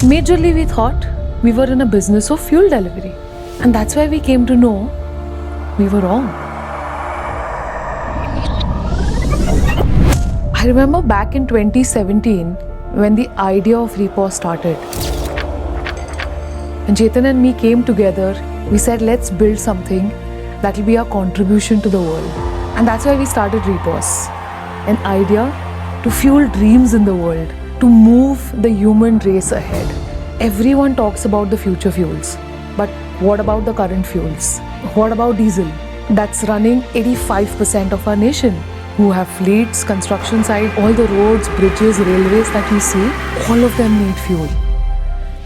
Majorly, we thought we were in a business of fuel delivery. And that's why we came to know we were wrong. I remember back in 2017 when the idea of Repos started. And Chetan and me came together, we said, let's build something that will be our contribution to the world. And that's why we started Repos. An idea to fuel dreams in the world, to move the human race ahead. Everyone talks about the future fuels. But what about the current fuels? What about diesel? That's running 85% of our nation. Who have fleets, construction site, all the roads, bridges, railways that you see, all of them need fuel.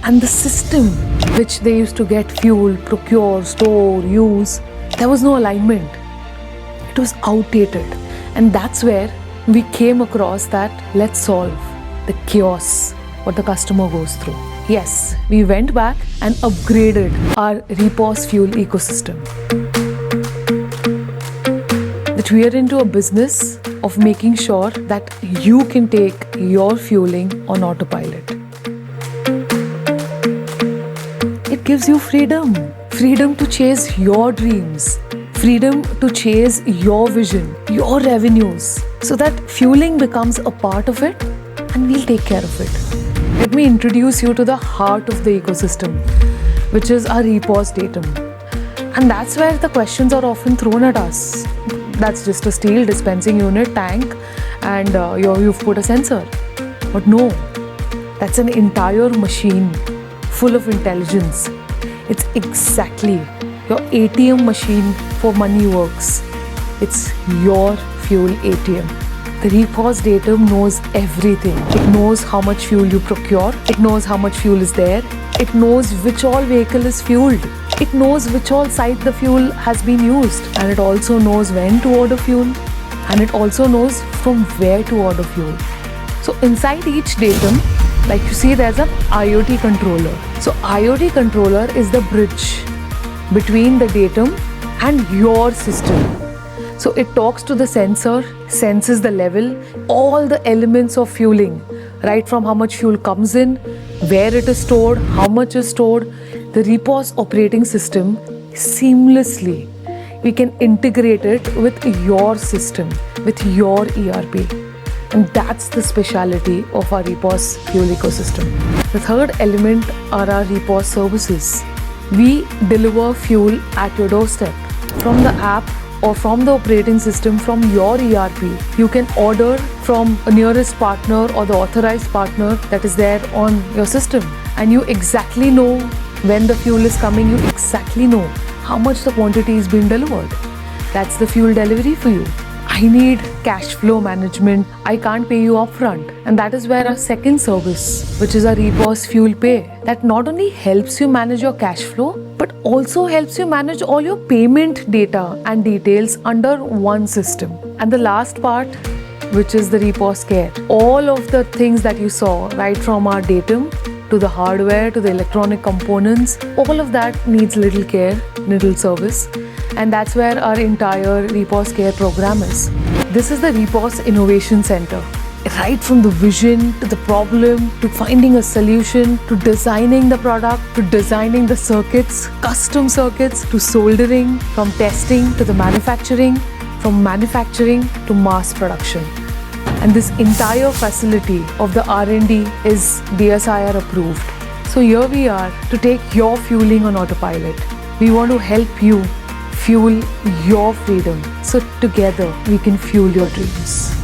And the system which they used to get fuel, procure, store, use, there was no alignment. It was outdated. And that's where we came across that let's solve the chaos what the customer goes through. Yes, we went back and upgraded our Repos fuel ecosystem. That we are into a business of making sure that you can take your fueling on autopilot. It gives you freedom to chase your dreams, freedom to chase your vision, your revenues, so that fueling becomes a part of it and we'll take care of it. Let me introduce you to the heart of the ecosystem, which is our Repos datum. And that's where the questions are often thrown at us. That's just a steel dispensing unit, tank, and you've put a sensor. But no, that's an entire machine full of intelligence. It's exactly your ATM machine for money works. It's your fuel ATM. The Repos datum knows everything. It knows how much fuel you procure. It knows how much fuel is there. It knows which all vehicle is fueled. It knows which all site the fuel has been used. And it also knows when to order fuel. And it also knows from where to order fuel. So inside each datum, like you see, there's an IoT controller. So IoT controller is the bridge between the datum and your system. So it talks to the sensor, senses the level, all the elements of fueling, right from how much fuel comes in, where it is stored, how much is stored. The Repos operating system seamlessly, we can integrate it with your system, with your ERP. And that's the speciality of our Repos fuel ecosystem. The third element are our Repos services. We deliver fuel at your doorstep. From the app or from the operating system, from your ERP, you can order from a nearest partner or the authorized partner that is there on your system. And you exactly know when the fuel is coming, you exactly know how much the quantity is being delivered. That's the fuel delivery for you. I need cash flow management. I can't pay you upfront. And that is where our second service, which is our Repos Fuel Pay, that not only helps you manage your cash flow, but also helps you manage all your payment data and details under one system. And the last part, which is the Repos Care. All of the things that you saw, right from our datum to the hardware, to the electronic components, all of that needs little care, little service. And that's where our entire Repos Care program is. This is the Repos Innovation Center. Right from the vision to the problem, to finding a solution, to designing the product, to designing the circuits, custom circuits, to soldering, from testing to the manufacturing, from manufacturing to mass production. And this entire facility of the R&D is DSIR approved. So here we are to take your fueling on autopilot. We want to help you fuel your freedom. So together we can fuel your dreams.